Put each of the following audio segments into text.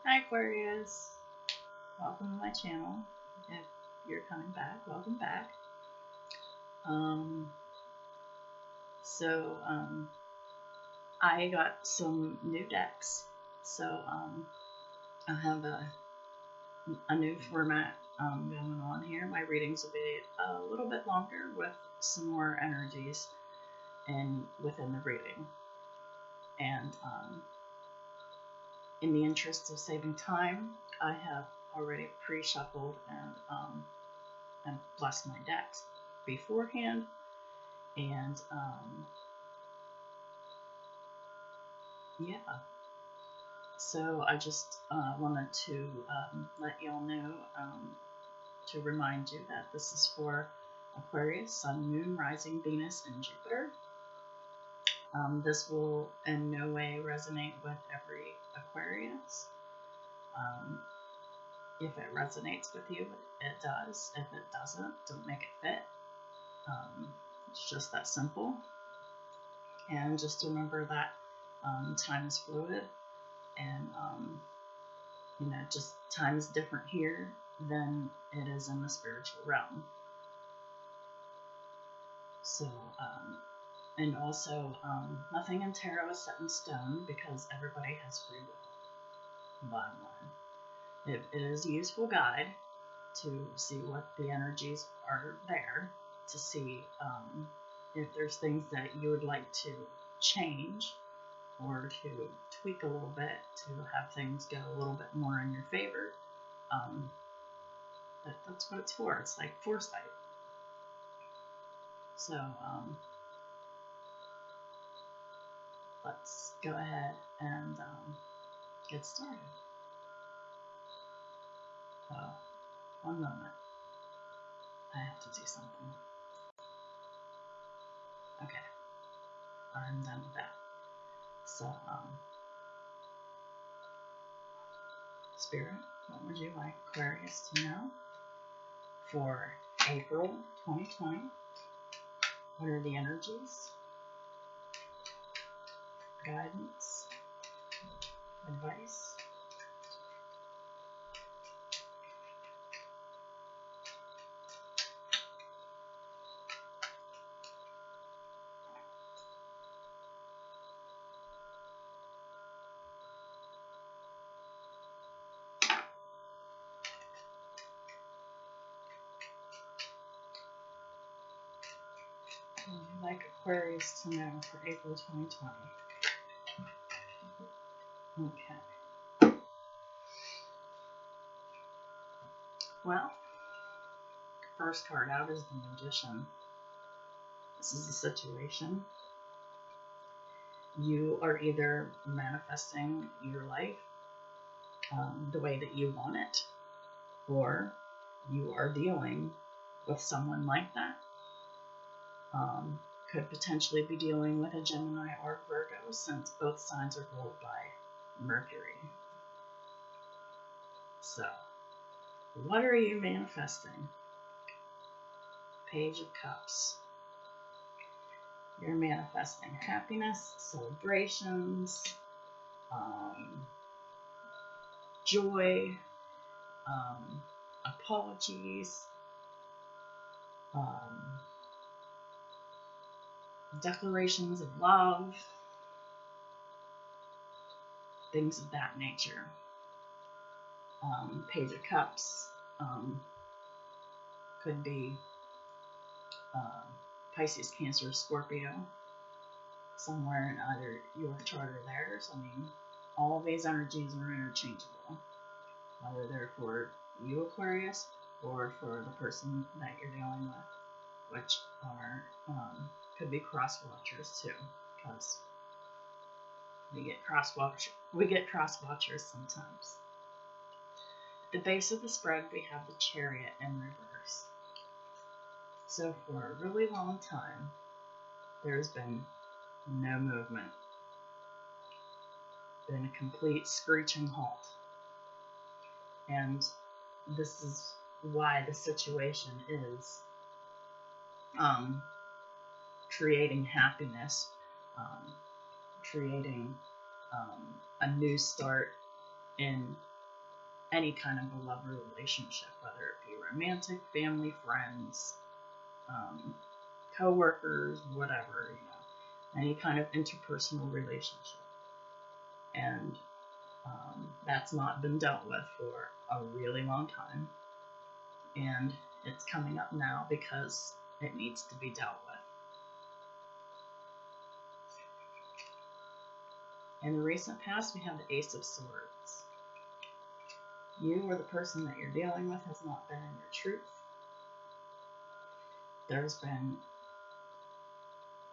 Hi Aquarius, welcome to my channel. If you're coming back, welcome back. Um, so I got some new decks. So I have a new format going on here. My readings will be a little bit longer with some more energies within the reading. And in the interest of saving time, I have already pre-shuffled and blessed my decks beforehand, and yeah, so I just wanted to let y'all know, to remind you that this is for Aquarius, Sun, Moon, Rising, Venus, and Jupiter. This will in no way resonate with every Aquarius. If it resonates with you, it does. If it doesn't, don't make it fit. It's just that simple. And just remember that time is fluid, and just time is different here than it is in the spiritual realm. So, and also, nothing in tarot is set in stone because everybody has free will. Bottom line. It is a useful guide to see what the energies are there, to see if there's things that you would like to change or to tweak a little bit to have things go a little bit more in your favor. That's what it's for. It's like foresight. So let's go ahead and get started. One moment. I have to do something. Okay. I'm done with that. So, Spirit, what would you like Aquarius to know for April 2020? What are the energies? Guidance? Advice? Like Aquarius to know for April 2020. Okay. Well, first card out is the Magician. This is a situation. You are either manifesting your life the way that you want it, or you are dealing with someone like that. Could potentially be dealing with a Gemini or Virgo, since both signs are ruled by Mercury. So, what are you manifesting? Page of Cups. You're manifesting happiness, celebrations, joy, apologies, declarations of love, things of that nature. Page of Cups could be Pisces, Cancer, Scorpio, somewhere in either your chart or theirs. I mean, all of these energies are interchangeable, whether they're for you, Aquarius, or for the person that you're dealing with, which are could be cross watchers too, because we get cross watchers sometimes. At the base of the spread, we have the Chariot in reverse. So for a really long time, there's been no movement. Been a complete screeching halt. And this is why the situation is creating happiness, creating a new start in any kind of a love relationship, whether it be romantic, family, friends, co-workers, whatever, any kind of interpersonal relationship. And that's not been dealt with for a really long time. And it's coming up now because it needs to be dealt with. In the recent past, we have the Ace of Swords. You or the person that you're dealing with has not been in your truth. There's been,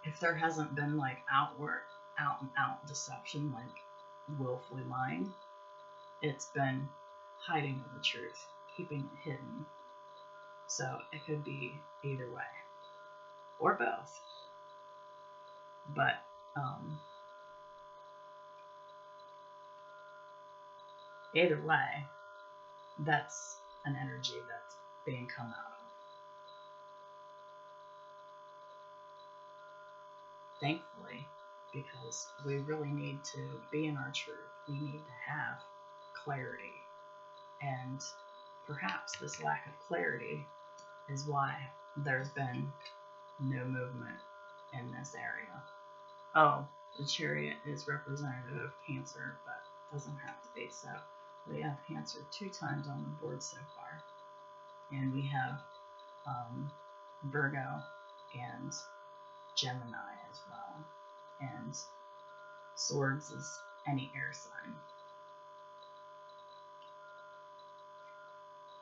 if there hasn't been like out and out deception, like willfully lying, it's been hiding of the truth, keeping it hidden. So it could be either way, or both. But either way, that's an energy that's being come out of. Thankfully, because we really need to be in our truth. We need to have clarity. And perhaps this lack of clarity is why there's been no movement in this area. Oh, the Chariot is representative of Cancer, but doesn't have to be so. We have Cancer 2 times on the board so far. And we have Virgo and Gemini as well. And Swords is any air sign.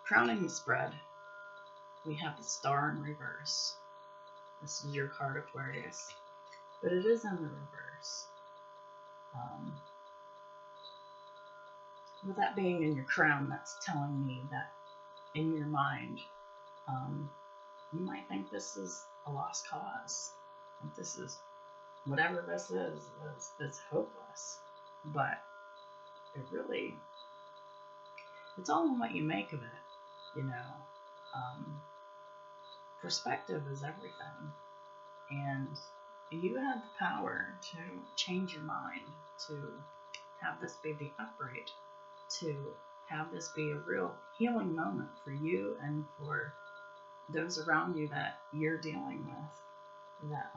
Crowning the spread, we have the Star in reverse. This is your card, Aquarius, but it is in the reverse. With that being in your crown, that's telling me that in your mind, you might think this is a lost cause. Like this is, whatever this is hopeless. But it really, it's all in what you make of it, Perspective is everything. And you have the power to change your mind, to have this be the upright, to have this be a real healing moment for you and for those around you that you're dealing with, that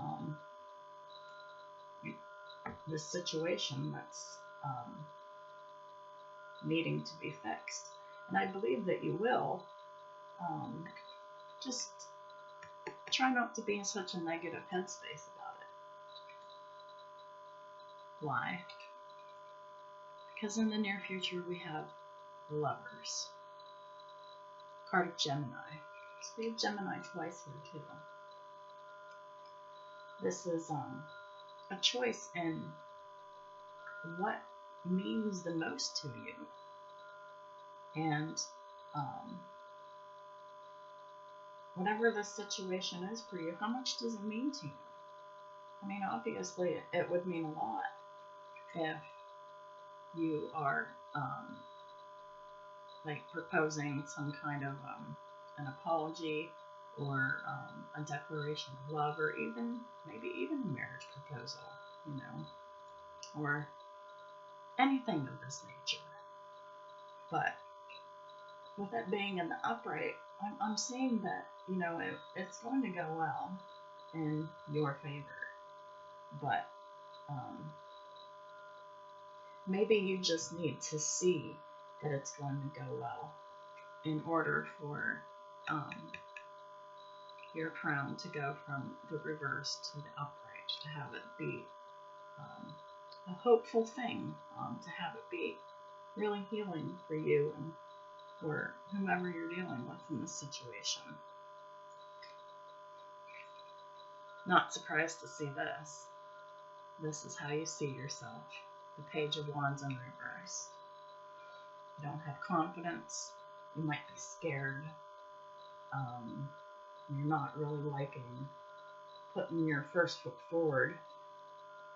this situation that's needing to be fixed. And I believe that you will. Just try not to be in such a negative headspace about it. Why? Because in the near future we have Lovers. Card of Gemini. So we have Gemini twice here too. This is a choice in what means the most to you. And whatever the situation is for you, how much does it mean to you? I mean, obviously, it would mean a lot if you are like proposing some kind of an apology or a declaration of love, or maybe even a marriage proposal, or anything of this nature. But with it being in the upright, I'm seeing that, it's going to go well in your favor. But maybe you just need to see that it's going to go well in order for your crown to go from the reverse to the upright, to have it be a hopeful thing, to have it be really healing for you and for whomever you're dealing with in this situation. Not surprised to see this. This is how you see yourself. The Page of Wands in reverse. You don't have confidence. You might be scared. You're not really liking putting your first foot forward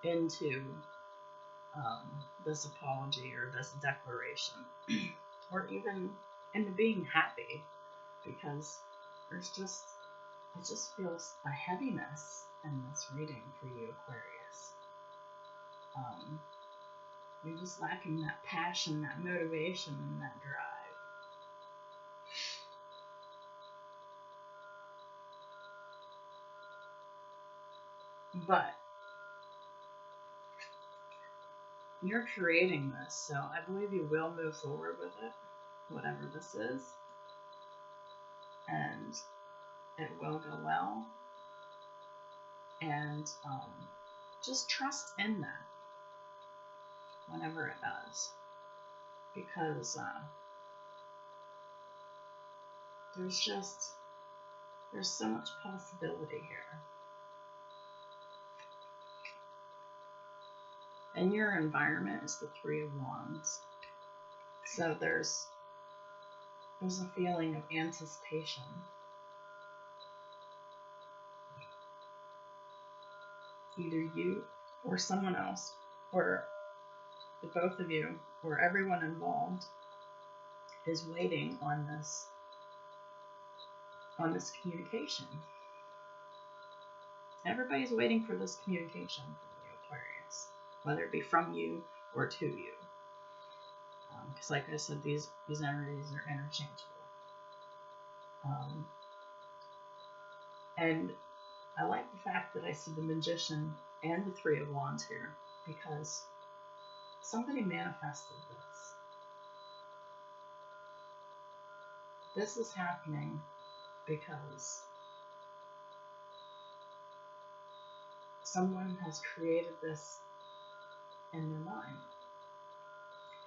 into this apology or this declaration, or even into being happy, because it just feels a heaviness in this reading for you, Aquarius. You're just lacking that passion, that motivation, and that drive. But you're creating this, so I believe you will move forward with it, whatever this is, and it will go well. And just trust in that whenever it does, because there's so much possibility here. And your environment is the Three of Wands, so there's a feeling of anticipation. Either you or someone else, or the both of you, or everyone involved is waiting on this communication. Everybody's waiting for this communication from you, Aquarius, whether it be from you or to you. Because like I said, these energies are interchangeable. And I like the fact that I see the Magician and the Three of Wands here, because somebody manifested this. This is happening because someone has created this in their mind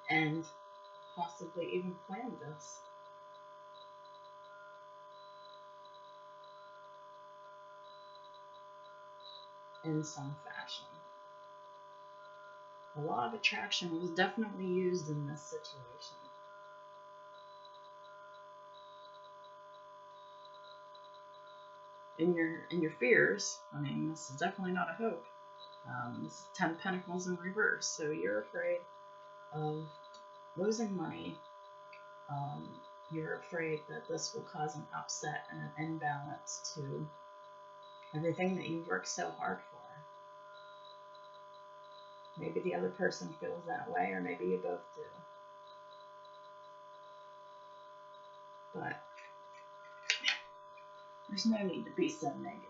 and possibly even planned this. In some fashion. The law of attraction was definitely used in this situation. In your fears, I mean, this is definitely not a hope. This is 10 of Pentacles in reverse, so you're afraid of losing money. You're afraid that this will cause an upset and an imbalance to everything that you've worked so hard for. Maybe the other person feels that way, or maybe you both do. But there's no need to be so negative.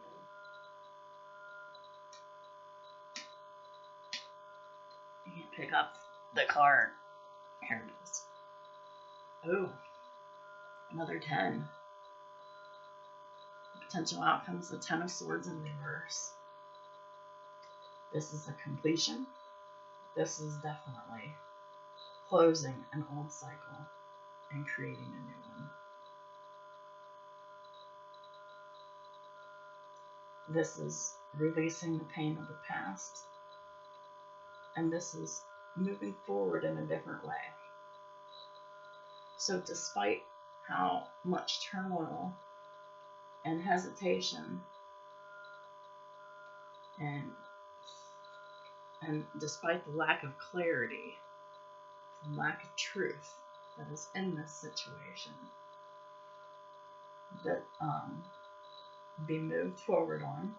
You can't pick up the card. Here it is. Oh, another 10. Potential outcomes, the 10 of Swords in reverse. This is a completion. This is definitely closing an old cycle and creating a new one. This is releasing the pain of the past, and this is moving forward in a different way. So despite how much turmoil and hesitation and despite the lack of clarity and lack of truth that is in this situation, that be moved forward on.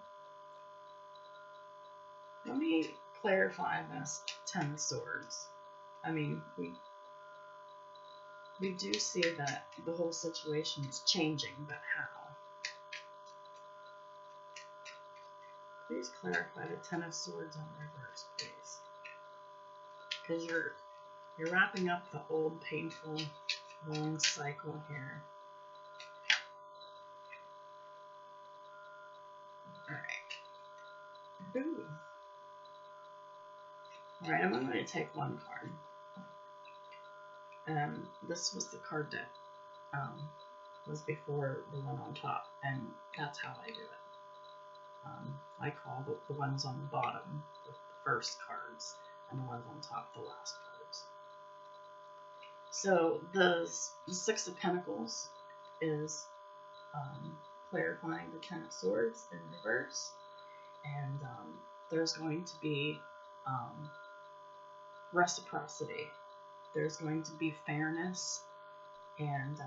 Let me clarify this 10 of Swords. I mean, we do see that the whole situation is changing, but how? Please clarify the 10 of Swords in reverse, please. Because you're wrapping up the old, painful, long cycle here. Alright. Ooh. Alright, I'm only going to take one card. This was the card that was before the one on top, and that's how I do it. I call the ones on the bottom the first cards, and the ones on top the last cards. So the Six of Pentacles is clarifying the 10 of Swords in reverse, and there's going to be reciprocity. There's going to be fairness, and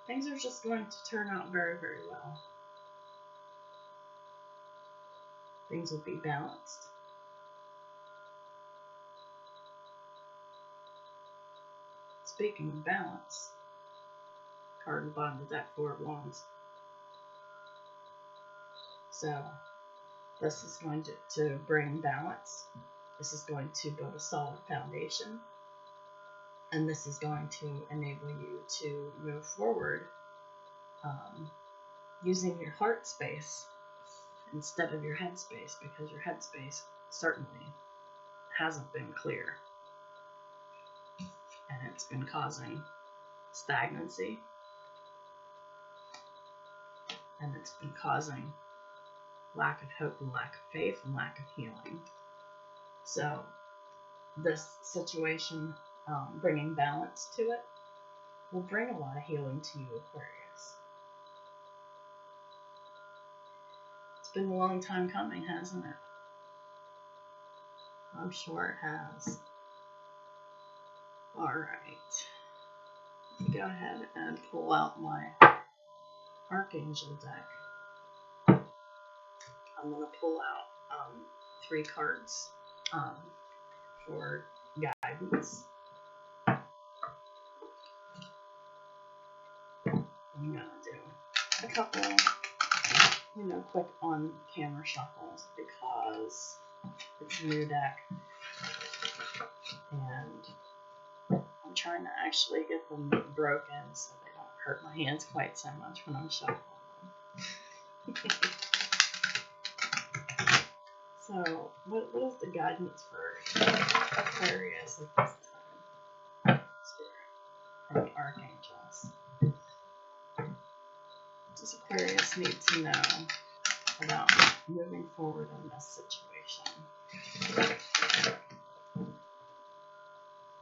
things are just going to turn out very, very well. Things will be balanced. Speaking of balance, card on the bottom of the deck, Four of Wands. So this is going to bring balance. This is going to build a solid foundation. And this is going to enable you to move forward using your heart space instead of your head space, because your head space certainly hasn't been clear. And it's been causing stagnancy. And it's been causing lack of hope and lack of faith and lack of healing. So this situation, bringing balance to it, will bring a lot of healing to you, Aquarius. It's been a long time coming, hasn't it? I'm sure it has. Alright. Go ahead and pull out my Archangel deck. I'm going to pull out 3 cards for guidance. I'm going to do a couple, quick on-camera shuffles because it's a new deck and I'm trying to actually get them broken so they don't hurt my hands quite so much when I'm shuffling them. So, what is the guidance for Aquarius at this time? Spirit and the Archangels. What does Aquarius need to know about moving forward in this situation?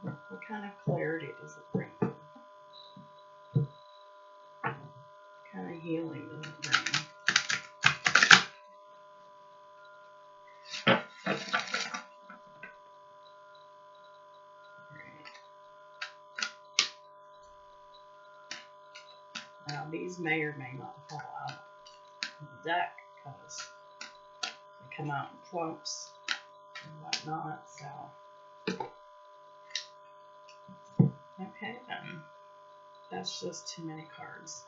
What kind of clarity does it bring? What kind of healing does it bring? Now, these may or may not fall out of the deck because they come out in clumps and whatnot, so. Okay, then. That's just too many cards.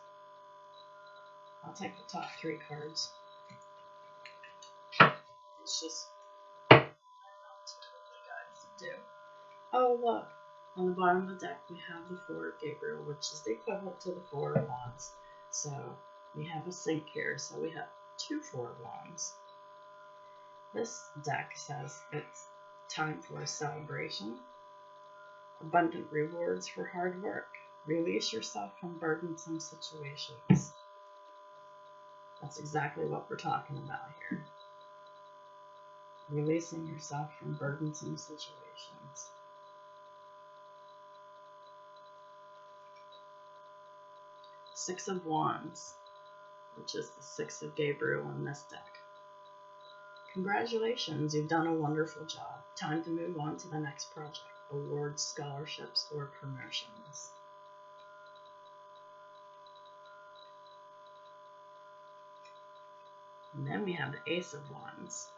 I'll take the top 3 cards. It's just not what the guides do. Oh, look. On the bottom of the deck, we have the 4 of Gabriel, which is the equivalent to the 4 of Wands. So we have a sync here. So we have 2 4 of Wands. This deck says it's time for a celebration, abundant rewards for hard work, release yourself from burdensome situations. That's exactly what we're talking about here. Releasing yourself from burdensome situations. Six of Wands, which is the 6 of Gabriel in this deck. Congratulations, you've done a wonderful job. Time to move on to the next project. Awards, scholarships, or promotions. And then we have the Ace of Wands.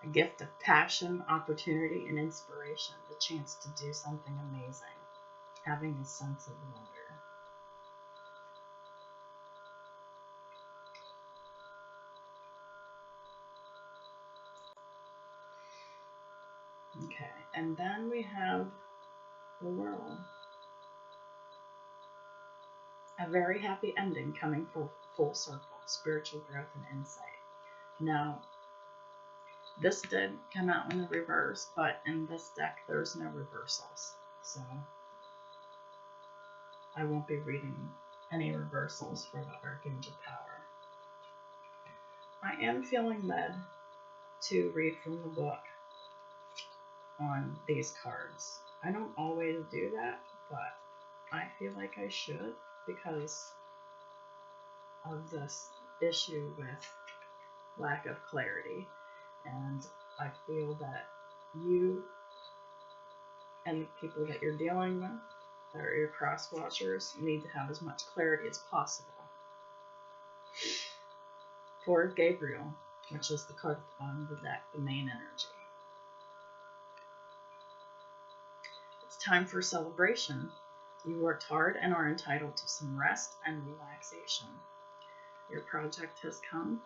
A gift of passion, opportunity, and inspiration. The chance to do something amazing. Having a sense of wonder. Okay, and then we have the World. A very happy ending coming full circle. Spiritual growth and insight. Now, this did come out in the reverse, but in this deck there's no reversals. So I won't be reading any reversals for the Archangel power. I am feeling led to read from the book on these cards. I don't always do that, but I feel like I should because of this issue with lack of clarity, and I feel that you and the people that you're dealing with, that are your cross watchers, need to have as much clarity as possible. 4 of Gabriel, which is the card at the bottom of the deck, the main energy. It's time for celebration. You worked hard and are entitled to some rest and relaxation. Your project has come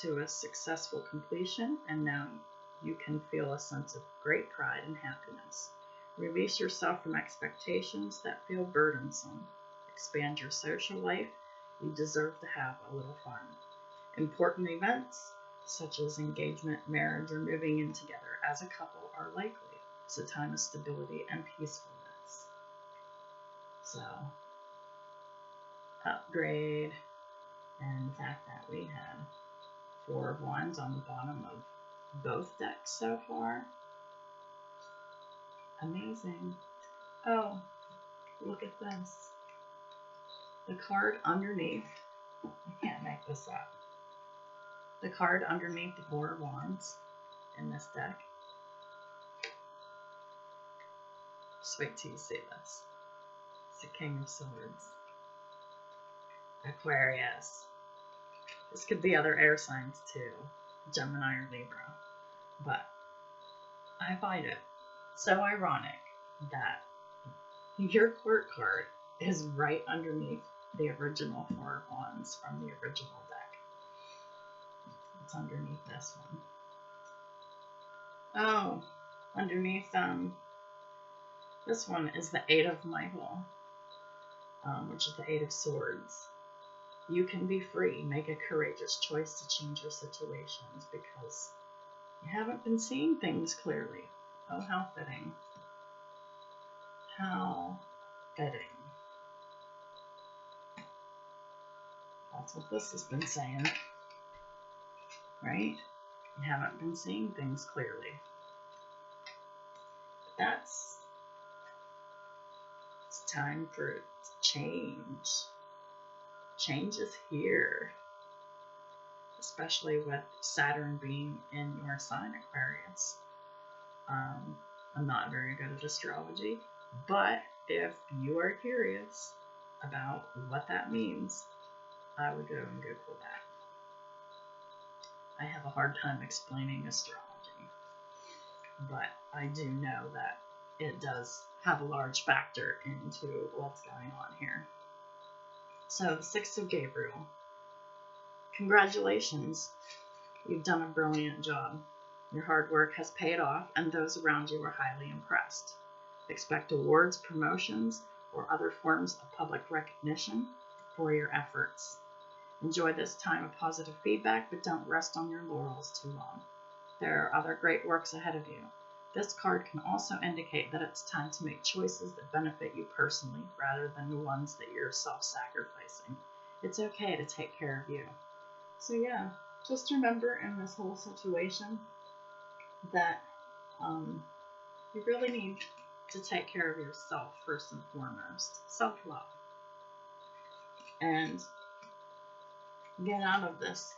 to a successful completion, and now you can feel a sense of great pride and happiness. Release yourself from expectations that feel burdensome. Expand your social life. You deserve to have a little fun. Important events, such as engagement, marriage, or moving in together as a couple, are likely. It's a time of stability and peacefulness. So, upgrade, and the fact that we had 4 of Wands on the bottom of both decks so far. Amazing. Oh, look at this. The card underneath, I can't make this up. The card underneath the 4 of Wands in this deck. Just wait till you see this. It's the King of Swords. Aquarius. This could be other air signs too, Gemini or Libra. But I find it so ironic that your court card is right underneath the original 4 of Wands from the original deck. It's underneath this one. Oh, underneath this one is the 8 of Michael, which is the 8 of Swords. You can be free. Make a courageous choice to change your situations because you haven't been seeing things clearly. Oh, how fitting. How fitting. That's what this has been saying, right? You haven't been seeing things clearly. It's time for change. Change is here, especially with Saturn being in your sign, Aquarius. I'm not very good at astrology, but if you are curious about what that means, I would go and Google that. I have a hard time explaining astrology, but I do know that it does have a large factor into what's going on here. So the 6 of Gabriel. Congratulations. You've done a brilliant job. Your hard work has paid off, and those around you are highly impressed. Expect awards, promotions, or other forms of public recognition for your efforts. Enjoy this time of positive feedback, but don't rest on your laurels too long. There are other great works ahead of you. This card can also indicate that it's time to make choices that benefit you personally rather than the ones that you're self-sacrificing. It's okay to take care of you. So yeah, just remember in this whole situation that you really need to take care of yourself first and foremost. Self-love. And get out of this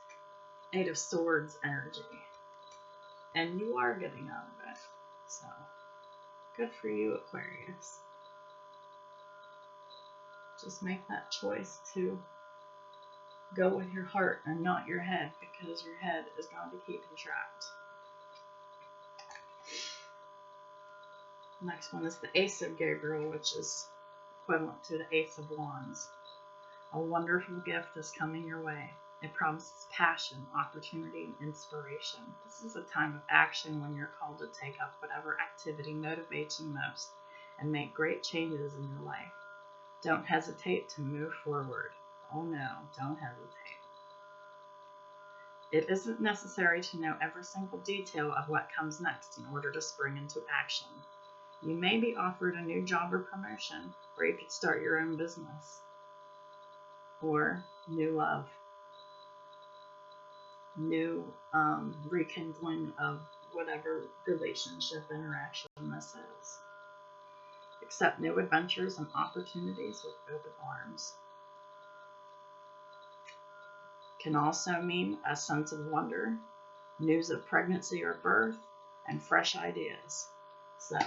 8 of Swords energy. And you are getting out of it. So, good for you, Aquarius. Just make that choice to go with your heart and not your head, because your head is going to keep you trapped. Next one is the Ace of Gabriel, which is equivalent to the Ace of Wands. A wonderful gift is coming your way. It promises passion, opportunity, and inspiration. This is a time of action when you're called to take up whatever activity motivates you most and make great changes in your life. Don't hesitate to move forward. Oh no, don't hesitate. It isn't necessary to know every single detail of what comes next in order to spring into action. You may be offered a new job or promotion, or you could start your own business, or new love. New rekindling of whatever relationship interaction this is. Accept new adventures and opportunities with open arms. Can also mean a sense of wonder, news of pregnancy or birth, and fresh ideas. So,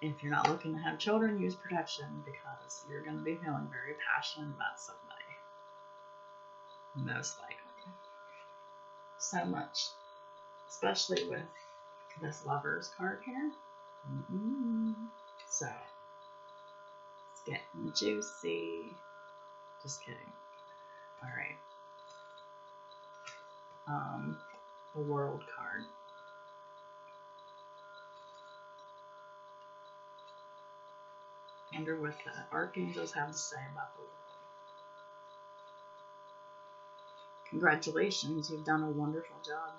if you're not looking to have children, use protection because you're going to be feeling very passionate about somebody. Most likely. So much, especially with this Lovers card here. So, it's getting juicy. Just kidding. Alright. the World card. Wonder what the archangels have to say about the world. Congratulations, you've done a wonderful job.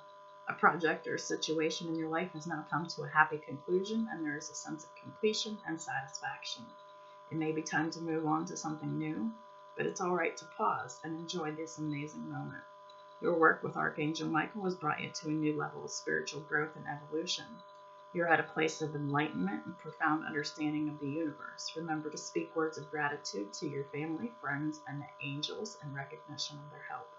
A project or situation in your life has now come to a happy conclusion, and there is a sense of completion and satisfaction. It may be time to move on to something new, but it's all right to pause and enjoy this amazing moment. Your work with Archangel Michael has brought you to a new level of spiritual growth and evolution. You're at a place of enlightenment and profound understanding of the universe. Remember to speak words of gratitude to your family, friends, and the angels in recognition of their help.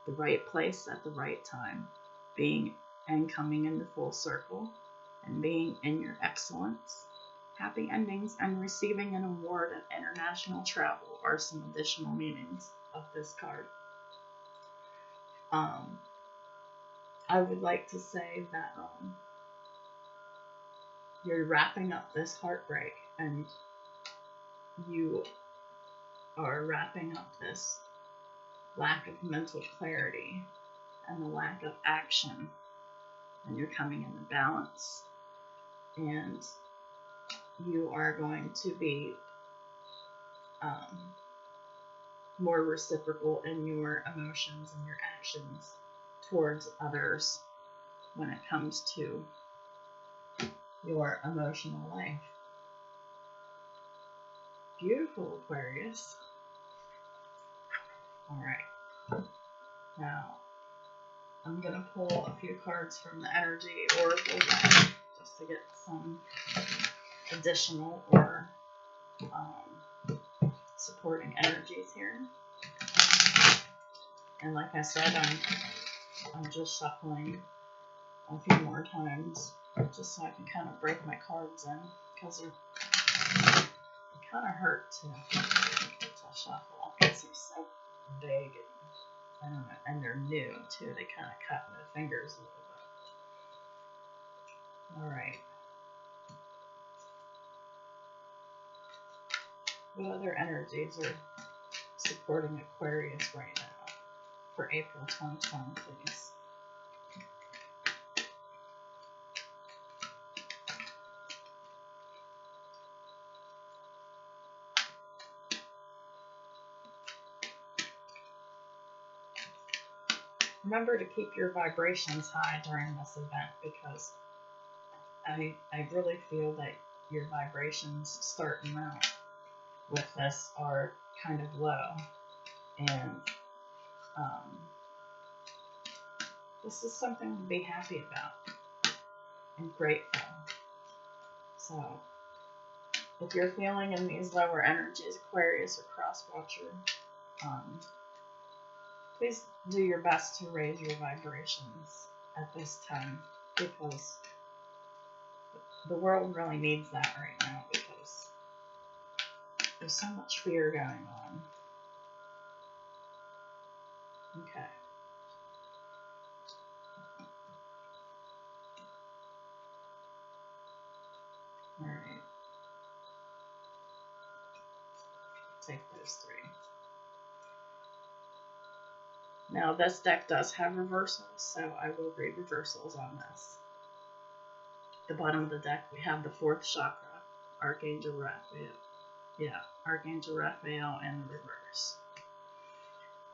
The right place at the right time, being and coming into full circle, and being in your excellence. Happy endings and receiving an award and international travel are some additional meanings of this card. I would like to say that you're wrapping up this heartbreak, and you are wrapping up this lack of mental clarity and the lack of action, and you're coming into balance, and you are going to be more reciprocal in your emotions and your actions towards others when it comes to your emotional life. Beautiful, Aquarius. Alright, now I'm going to pull a few cards from the Energy Oracle deck just to get some additional or supporting energies here. And like I said, I'm just shuffling a few more times just so I can kind of break my cards in, because they kind of hurt to shuffle because they're so big and they're new too. They kind of cut my fingers a little bit. Alright. What other energies are supporting Aquarius right now for April 2020, please? Remember to keep your vibrations high during this event, because I really feel that your vibrations starting out with this are kind of low, and this is something to be happy about and grateful. So if you're feeling in these lower energies, Aquarius or Cross Watcher, please do your best to raise your vibrations at this time, because the world really needs that right now, because there's so much fear going on. Okay. Alright. Take those three. Now this deck does have reversals, so I will read reversals on this. At the bottom of the deck we have the 4th chakra, Archangel Raphael. Yeah, Archangel Raphael in the reverse.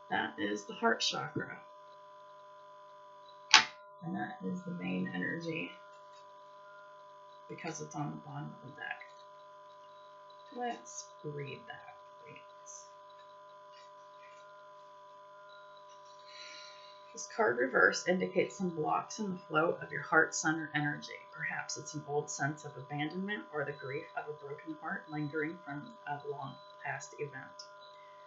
That is the heart chakra. And that is the main energy, because it's on the bottom of the deck. Let's read that, please. This card reverse indicates some blocks in the flow of your heart center energy. Perhaps it's an old sense of abandonment or the grief of a broken heart lingering from a long past event.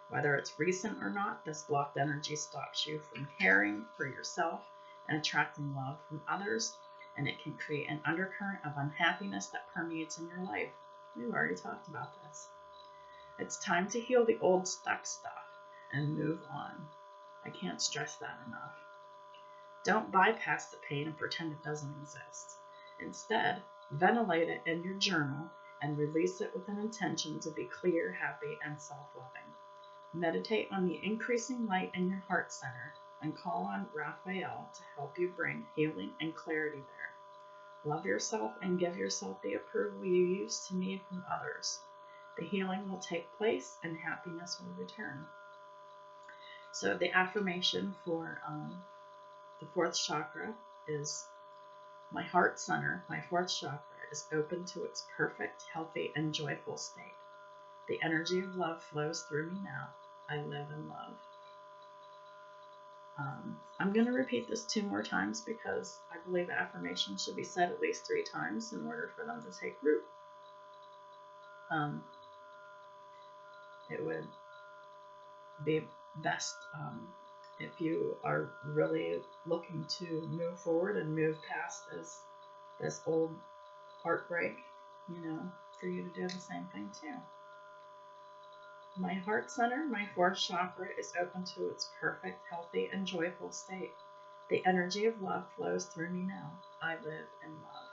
Whether it's recent or not, this blocked energy stops you from caring for yourself and attracting love from others, and it can create an undercurrent of unhappiness that permeates in your life. We've already talked about this. It's time to heal the old stuck stuff and move on. I can't stress that enough. Don't bypass the pain and pretend it doesn't exist. Instead, ventilate it in your journal and release it with an intention to be clear, happy, and self-loving. Meditate on the increasing light in your heart center and call on Raphael to help you bring healing and clarity there. Love yourself and give yourself the approval you used to need from others. The healing will take place and happiness will return. So the affirmation for the fourth chakra is, my heart center, my fourth chakra, is open to its perfect, healthy, and joyful state. The energy of love flows through me now. I live in love. I'm going to repeat this 2 more times because I believe affirmations should be said at least 3 times in order for them to take root. It would be best if you are really looking to move forward and move past this old heartbreak, for you to do the same thing too. My heart center, my fourth chakra, is open to its perfect, healthy, and joyful state. The energy of love flows through me now. I live in love.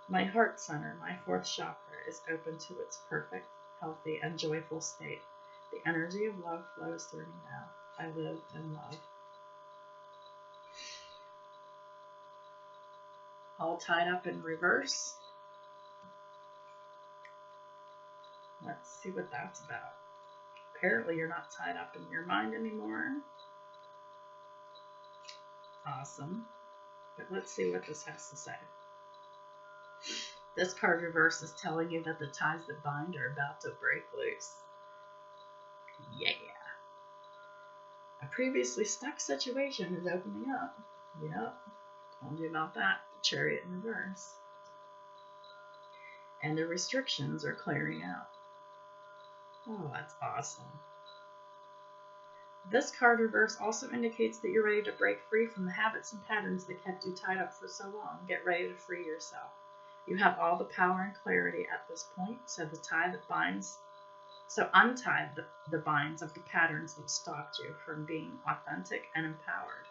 My heart center, my fourth chakra, is open to its perfect, healthy, and joyful state. The energy of love flows through me now. I live in love. All tied up in reverse. Let's see what that's about. Apparently you're not tied up in your mind anymore. Awesome. But let's see what this has to say. This card reverse is telling you that the ties that bind are about to break loose. Yeah. A previously stuck situation is opening up. Yep. Told you about that. Chariot in reverse. And the restrictions are clearing out. Oh, that's awesome. This card reverse also indicates that you're ready to break free from the habits and patterns that kept you tied up for so long. Get ready to free yourself. You have all the power and clarity at this point, so untie the binds of the patterns that stopped you from being authentic and empowered.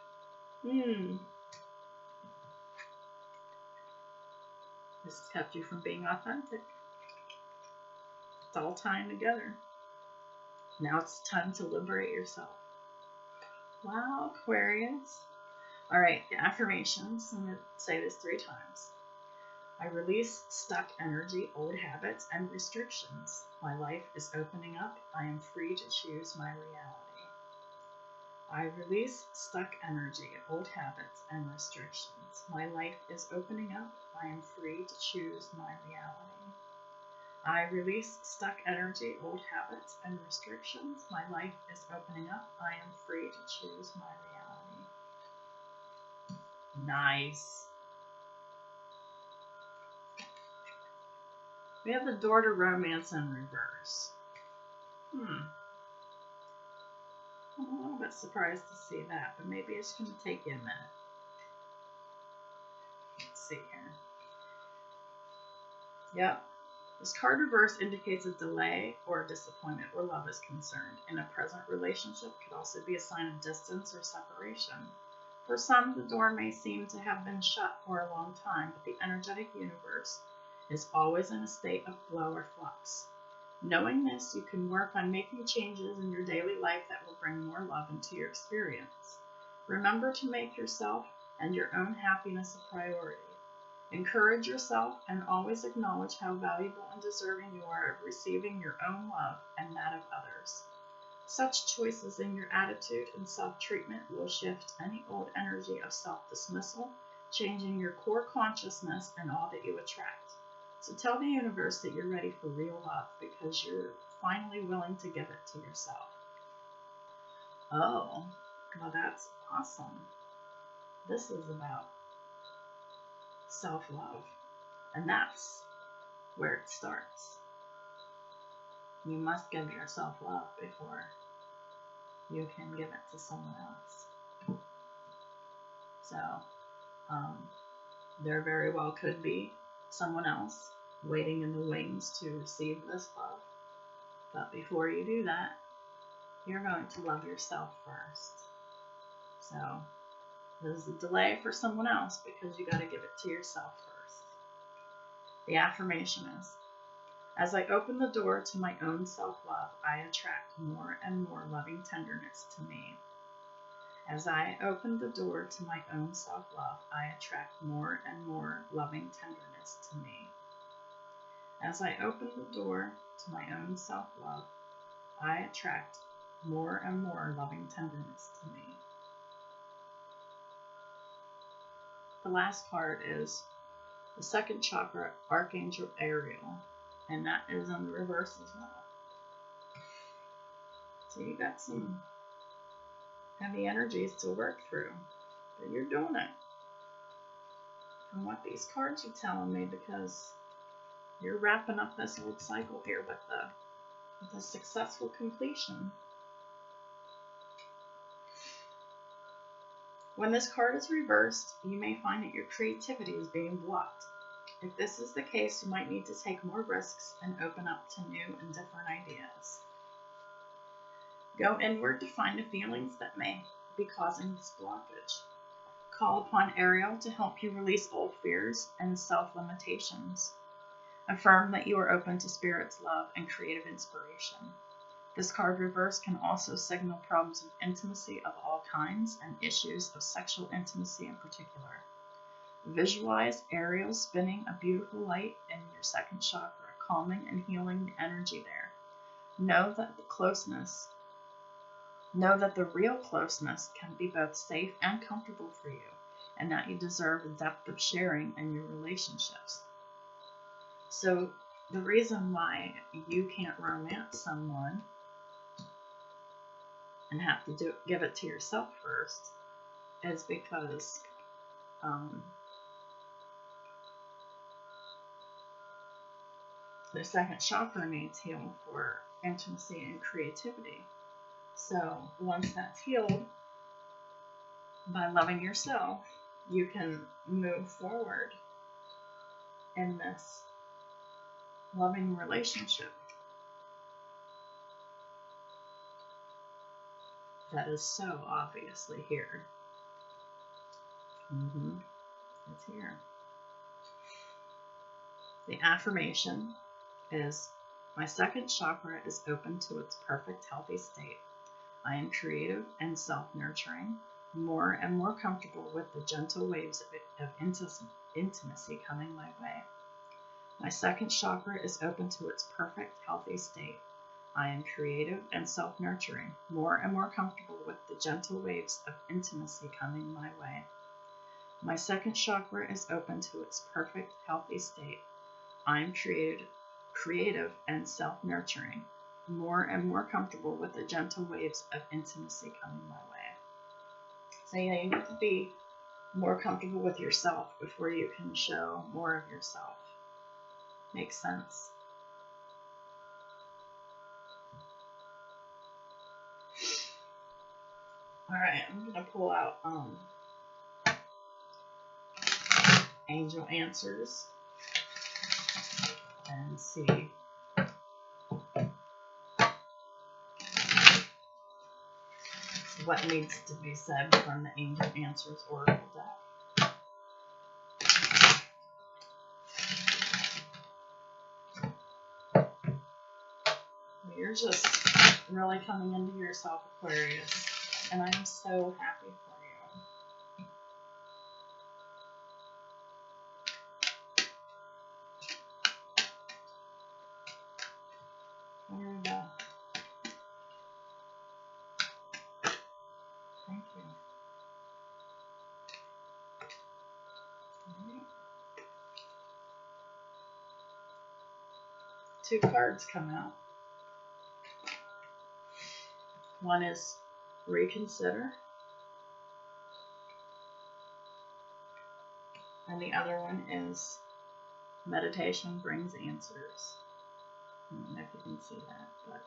This has kept you from being authentic. It's all tying together. Now it's time to liberate yourself. Wow, Aquarius. All right, the affirmations. I'm going to say this 3 times. I release stuck energy, old habits, and restrictions. My life is opening up. I am free to choose my reality. I release stuck energy, old habits, and restrictions. My life is opening up. I am free to choose my reality. I release stuck energy, old habits, and restrictions. My life is opening up. I am free to choose my reality. Nice. We have the door to romance in reverse. I'm a little bit surprised to see that, but maybe it's going to take you a minute. Let's see here. Yep. This card reverse indicates a delay or a disappointment where love is concerned. In a present relationship could also be a sign of distance or separation. For some, the door may seem to have been shut for a long time, but the energetic universe is always in a state of flow or flux. Knowing this, you can work on making changes in your daily life that will bring more love into your experience. Remember to make yourself and your own happiness a priority. Encourage yourself and always acknowledge how valuable and deserving you are of receiving your own love and that of others. Such choices in your attitude and self-treatment will shift any old energy of self-dismissal, changing your core consciousness and all that you attract. So tell the universe that you're ready for real love because you're finally willing to give it to yourself. Oh, well, that's awesome. This is about self-love, and that's where it starts. You must give yourself love before you can give it to someone else. So, there very well could be someone else waiting in the wings to receive this love. But before you do that, you're going to love yourself first. So there's a delay for someone else because you got to give it to yourself first. The affirmation is, as I open the door to my own self-love, I attract more and more loving tenderness to me. As I open the door to my own self-love, I attract more and more loving tenderness to me. As I open the door to my own self-love, I attract more and more loving tenderness to me. The last card is the second chakra, Archangel Ariel, and that is in the reverse as well. So you got some heavy energies to work through, but you're doing it. From what these cards are telling me, because you're wrapping up this old cycle here with a successful completion. When this card is reversed, you may find that your creativity is being blocked. If this is the case, you might need to take more risks and open up to new and different ideas. Go inward to find the feelings that may be causing this blockage. Call upon Ariel to help you release old fears and self-limitations. Affirm that you are open to Spirit's love and creative inspiration. This card reverse can also signal problems of intimacy of all kinds and issues of sexual intimacy in particular. Visualize Ariel spinning a beautiful light in your second chakra, calming and healing the energy there. Know that the real closeness can be both safe and comfortable for you, and that you deserve a depth of sharing in your relationships. So the reason why you can't romance someone and have to give it to yourself first is because the second chakra needs healing for intimacy and creativity. So once that's healed, by loving yourself, you can move forward in this loving relationship that is so obviously here. It's here. The affirmation is, my second chakra is open to its perfect healthy state. I am creative and self-nurturing, more and more comfortable with the gentle waves of intimacy coming my way. My second chakra is open to its perfect healthy state. I am creative and self-nurturing, more and more comfortable with the gentle waves of intimacy coming my way. My second chakra is open to its perfect healthy state. I am creative and self-nurturing, more and more comfortable with the gentle waves of intimacy coming my way. So you need to be more comfortable with yourself before you can show more of yourself. Makes sense? Alright, I'm going to pull out angel answers and see what needs to be said from the Angel Answers Oracle deck. You're just really coming into yourself, Aquarius, and I'm so happy for you. There we go. Thank you. Right. 2 cards come out. One is reconsider, and the other one is meditation brings answers. I don't know if you can see that, but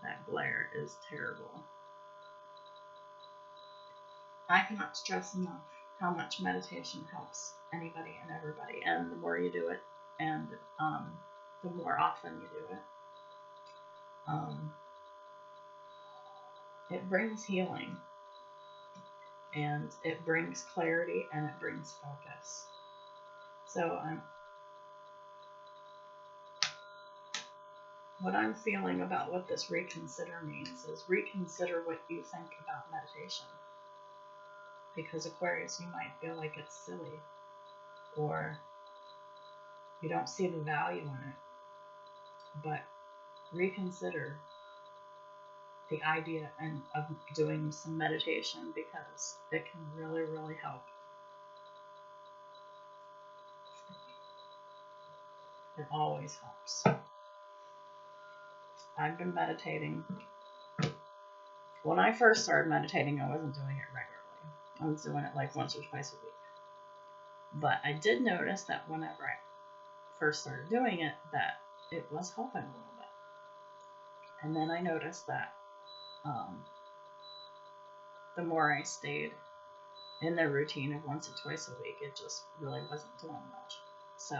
that glare is terrible. I cannot stress enough how much meditation helps anybody and everybody, and the more you do it, and the more often you do it, it brings healing, and it brings clarity, and it brings focus. So what I'm feeling about what this reconsider means is reconsider what you think about meditation. because Aquarius, you might feel like it's silly or you don't see the value in it. But reconsider the idea of doing some meditation, because it can really, really help. It always helps. I've been meditating. When I first started meditating, I wasn't doing it regularly. I was doing it like once or twice a week. But I did notice that whenever I first started doing it, that it was helping a little bit. And then I noticed that the more I stayed in the routine of once or twice a week, it just really wasn't doing much. So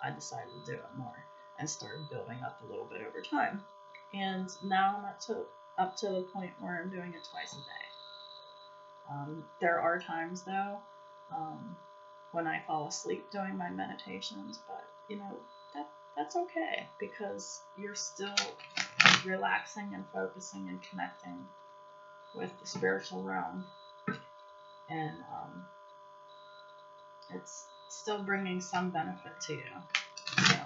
I decided to do it more and started building up a little bit over time. And now I'm up to the point where I'm doing it twice a day. There are times, though, when I fall asleep doing my meditations, but that's okay, because you're still relaxing and focusing and connecting with the spiritual realm, and it's still bringing some benefit to you. So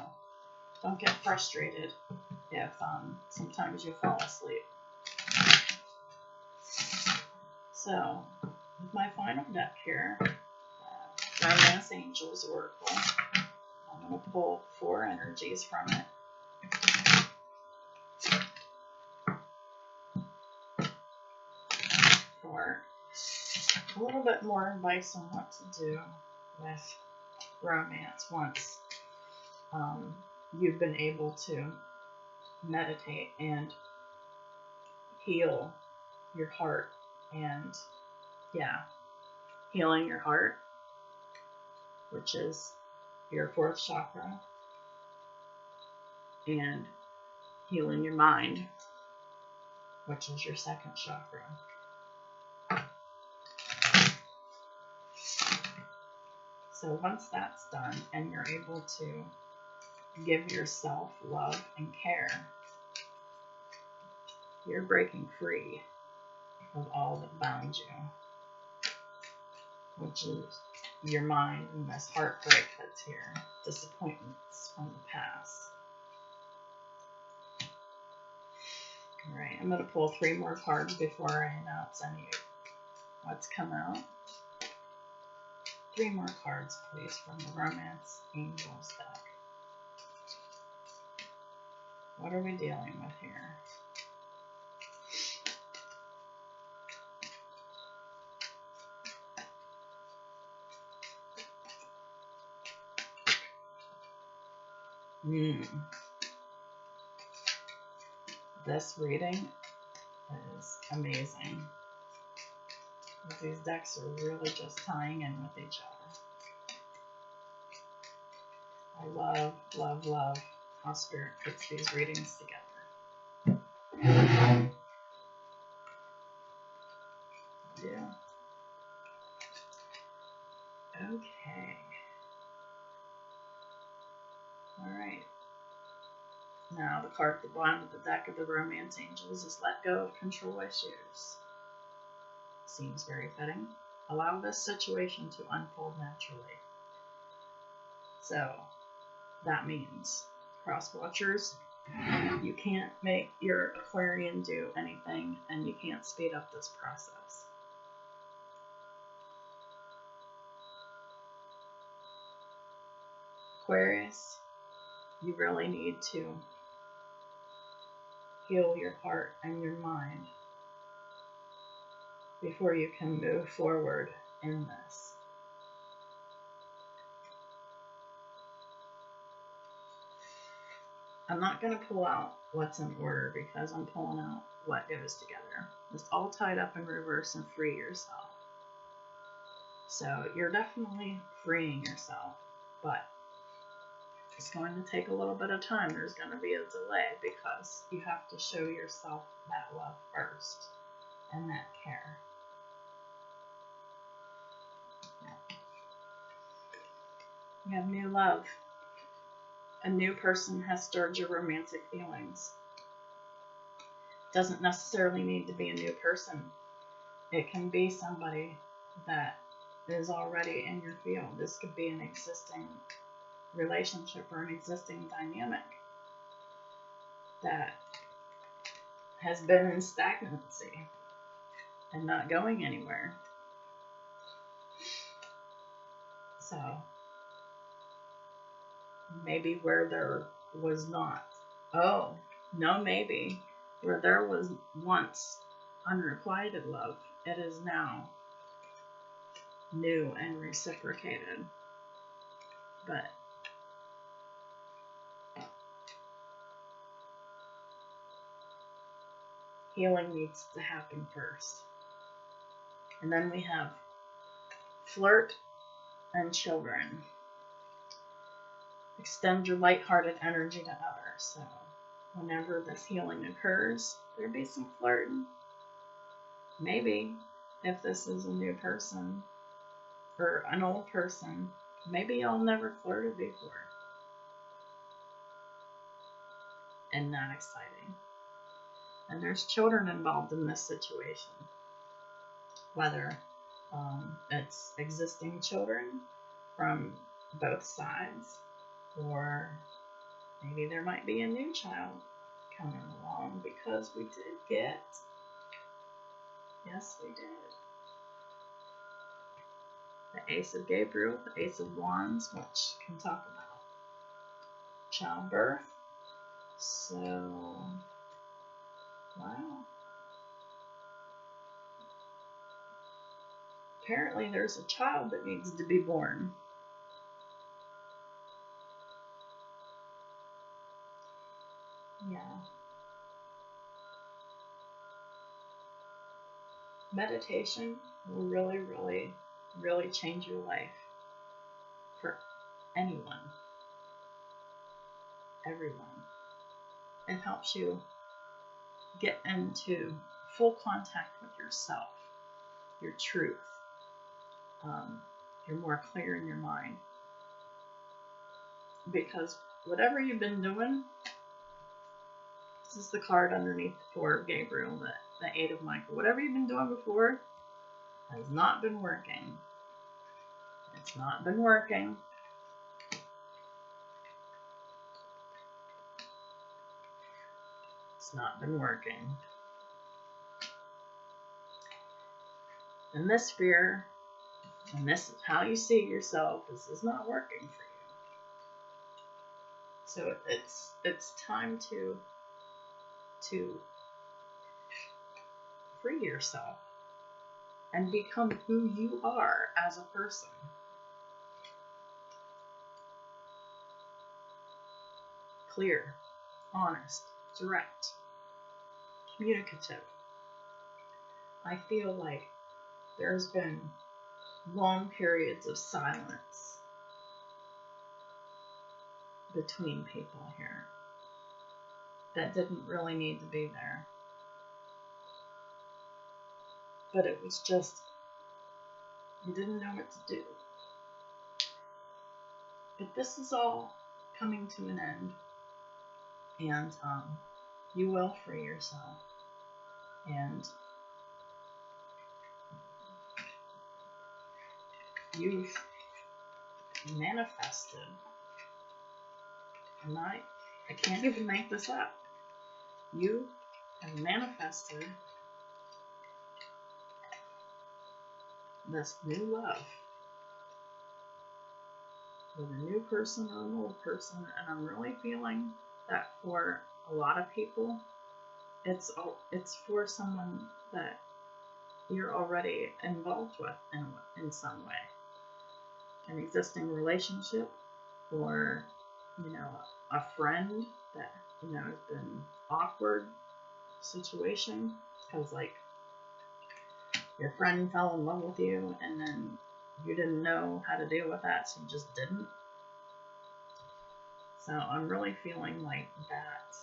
don't get frustrated if sometimes you fall asleep. So with my final deck here, Romance Angels Oracle, I'm going to pull 4 energies from it. For a little bit more advice on what to do with romance once you've been able to meditate and heal your heart, and healing your heart, which is your 4th chakra, and healing your mind, which is your 2nd chakra. So once that's done and you're able to give yourself love and care, you're breaking free of all that bound you, which is your mind and this heartbreak that's here, disappointments from the past. All right, I'm going to pull 3 more cards before I announce what's come out. 3 more cards, please, from the Romance Angels deck. What are we dealing with here? This reading is amazing. These decks are really just tying in with each other. I love, love, love how Spirit puts these readings together. Yeah. Okay. Alright. Now, the card at the bottom of the deck of the Romance Angels is Let Go of Control Issues. Seems very fitting. Allow this situation to unfold naturally. So, that means, cross watchers, you can't make your Aquarian do anything, and you can't speed up this process. Aquarius, you really need to heal your heart and your mind before you can move forward in this. I'm not going to pull out what's in order because I'm pulling out what goes together. It's all tied up in reverse and free yourself. So you're definitely freeing yourself, but it's going to take a little bit of time. There's going to be a delay because you have to show yourself that love first and that care. You have new love. A new person has stirred your romantic feelings. Doesn't necessarily need to be a new person. It can be somebody that is already in your field. This could be an existing relationship or an existing dynamic that has been in stagnancy and not going anywhere. So maybe where there was not, maybe where there was once unrequited love, it is now new and reciprocated. But healing needs to happen first. And then we have flirt and children. Extend your lighthearted energy to others. So whenever this healing occurs, there'll be some flirting. Maybe if this is a new person or an old person, maybe y'all never flirted before. And not exciting. And there's children involved in this situation. Whether it's existing children from both sides, or maybe there might be a new child coming along, because we did get, yes we did, the Ace of Gabriel, the Ace of Wands, which can talk about childbirth. So, wow. Apparently there's a child that needs to be born. Yeah. Meditation will really, really, really change your life for anyone, everyone. It helps you get into full contact with yourself, your truth. You're more clear in your mind. Because whatever you've been doing, this is the card underneath the Four of Gabriel, the Eight of Michael. Whatever you've been doing before has not been working. It's not been working. It's not been working. And this fear, and this is how you see yourself, this is not working for you. So it's time to free yourself and become who you are as a person. Clear, honest, direct, communicative. I feel like there's been long periods of silence between people here that didn't really need to be there. But it was just, you didn't know what to do. But this is all coming to an end. And you will free yourself. And you've manifested. And I can't even make this up. You have manifested this new love with a new person or an old person, and I'm really feeling that for a lot of people, it's for someone that you're already involved with in some way, an existing relationship, or a friend that has been awkward situation because your friend fell in love with you and then you didn't know how to deal with that, so you just didn't. So I'm really feeling like that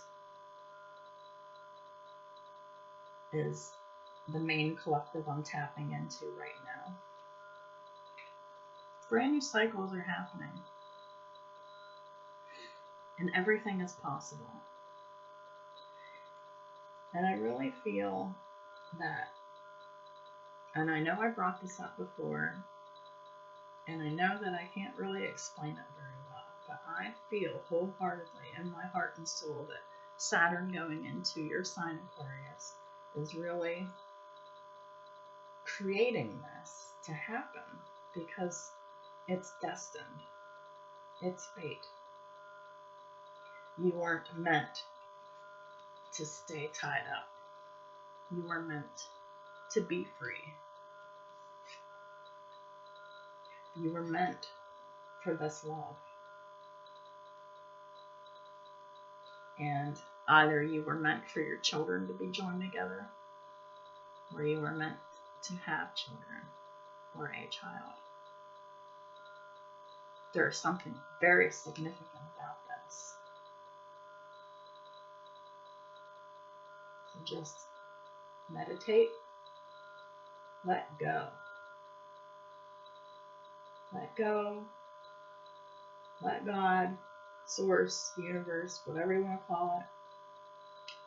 is the main collective I'm tapping into right now. Brand new cycles are happening. And everything is possible. And I really feel that And I know I brought this up before, and I know that I can't really explain it very well, but I feel wholeheartedly in my heart and soul that Saturn going into your sign Aquarius is really creating this to happen because it's destined. It's fate. You weren't meant to stay tied up. You were meant to be free. You were meant for this love. And either you were meant for your children to be joined together, or you were meant to have children or a child. There's something very significant about this. So just meditate, let go. Let go, let God, Source, Universe, whatever you want to call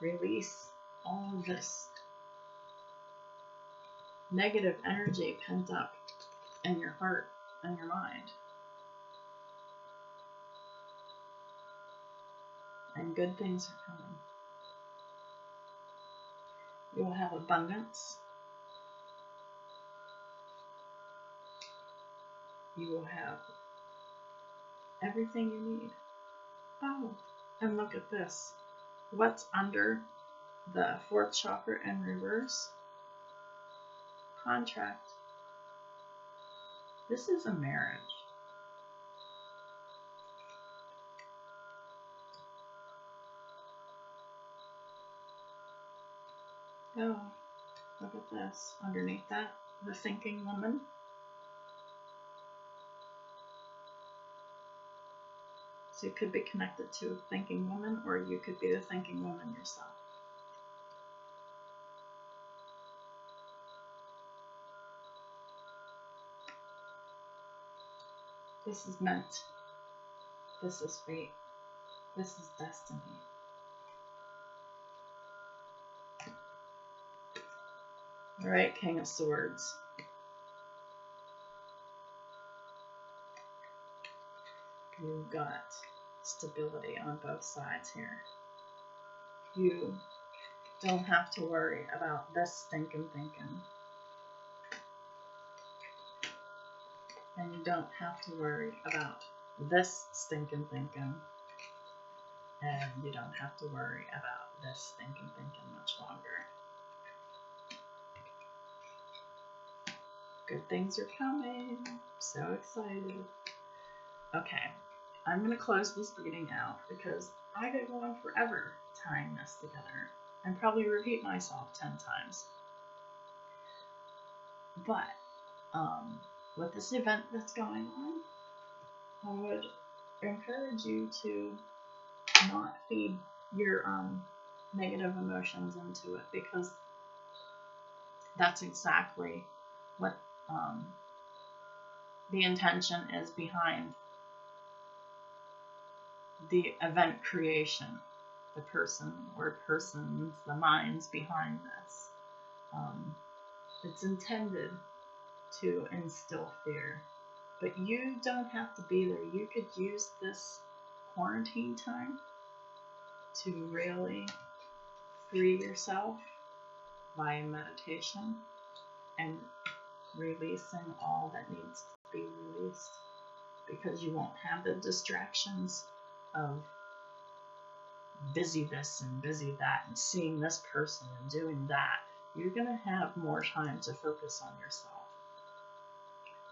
it, release all of this negative energy pent up in your heart and your mind. And good things are coming. You will have abundance. You will have everything you need. Oh, and look at this. What's under the fourth chakra in reverse? Contract. This is a marriage. Oh, look at this. Underneath that, the thinking woman. So you could be connected to a thinking woman, or you could be the thinking woman yourself. This is meant. This is fate. This is destiny. All right, King of Swords. You've got stability on both sides here. You don't have to worry about this thinking. And you don't have to worry about this thinking. And you don't have to worry about this thinking much longer. Good things are coming. So excited. Okay, I'm going to close this reading out because I could go on forever tying this together and probably repeat myself 10 times. But with this event that's going on, I would encourage you to not feed your negative emotions into it, because that's exactly what the intention is behind the event creation, the person or persons, the minds behind this. It's intended to instill fear, but you don't have to be there. You could use this quarantine time to really free yourself via meditation and releasing all that needs to be released, because you won't have the distractions of busy this and busy that and seeing this person and doing that. You're going to have more time to focus on yourself,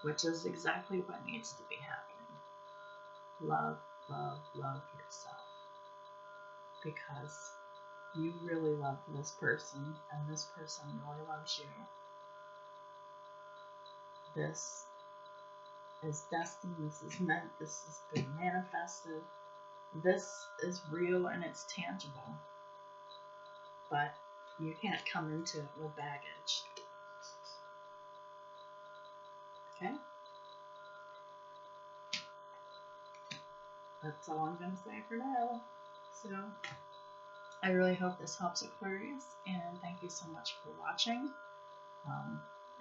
which is exactly what needs to be happening. Love, love, love yourself, because you really love this person and this person really loves you. This is destined, this is meant, this has been manifested. This is real and it's tangible, but you can't come into it with baggage. Okay? That's all I'm going to say for now. So, I really hope this helps, Aquarius, and thank you so much for watching.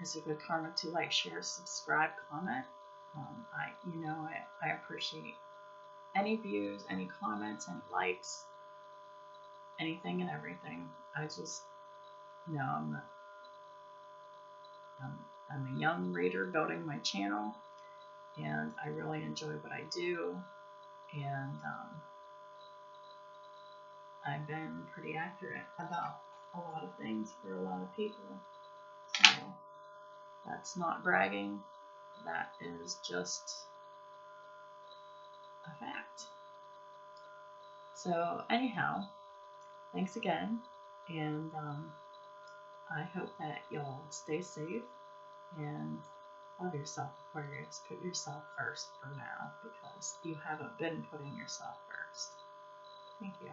It's a good karma to like, share, subscribe, comment. I appreciate any views, any comments, any likes, anything and everything. I just know I'm a young reader building my channel, and I really enjoy what I do, and I've been pretty accurate about a lot of things for a lot of people. So that's not bragging, that is just a fact. So anyhow, thanks again, and I hope that y'all stay safe and love yourself, Aquarius. Put yourself first for now, because you haven't been putting yourself first. Thank you.